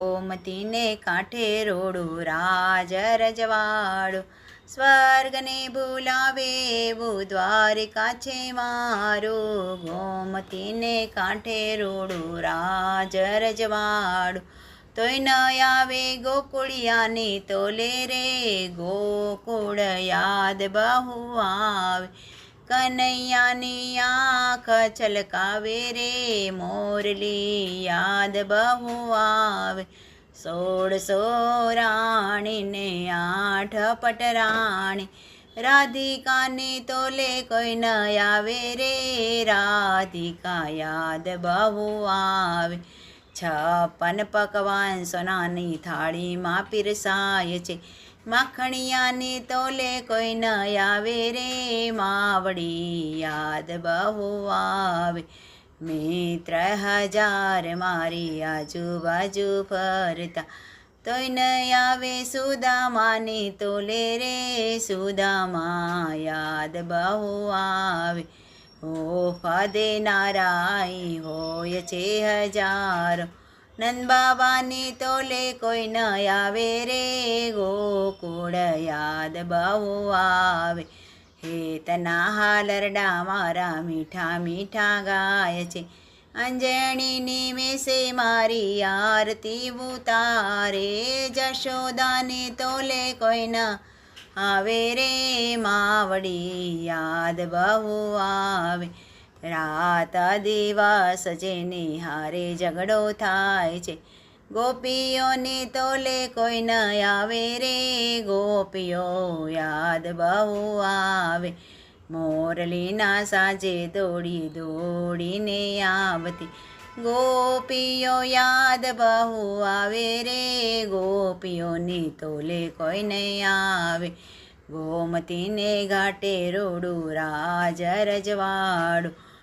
ગોમતીને કાંઠે રોડું રાજ રજવાડું, સ્વર્ગને ભૂલાવે એવું દ્વારિકા છે મારું. ગોમતીને કાંઠે રોડું રાજ રજવાડું, તોય ન આવે ગોકુળિયાની તોલે રે. ગોકુળ યાદ બહુ આવે, કનૈયાની આંખ છલકાવે રે. મોરલી યાદ બહુ આવે, 16 રાણીને 8 પટરાણી. રાધિકાની તોલે કોઈ ન આવે રે. રાધિકા યાદ બહુ આવે, 56 પકવાન સોનાની થાળીમાં પીરસાય છે. માખણિયાની તોલે કોઈ ન આવે રે. માવડી યાદ બહુ આવે, મિત્ર 1000 મારી આજુબાજુ ફરતા, તોય ન આવે સુદામાની તોલે રે. સુદામા યાદ બહુ આવે, તોફા દેનારાય હોય છે હજારો. નંદબાબાની તોલે કોઈ ન આવે રે. ગોકુળ યાદ બહુ આવે, હેતના હાલરડા મારા મીઠા મીઠા ગાય છે. અંજણીની મેસે મારી આરતી ઉતારે. જશોદાની તોલે કોઈ ન આવે રે. માવડી યાદ બહુ આવે, રાત દિવસ જેની હારે ઝઘડો થાય છે. ગોપીઓની તોલે કોઈ ન આવે રે. ગોપીઓ યાદ બહુ આવે, મોરલીના સાંજે દોડી દોડીને આવતી. ગોપીઓ યાદ બહુ આવે રે. ગોપીઓની તોલે કોઈ નહીં આવે. ગોમતીને ઘાટે રોડું રાજ રજવાડું,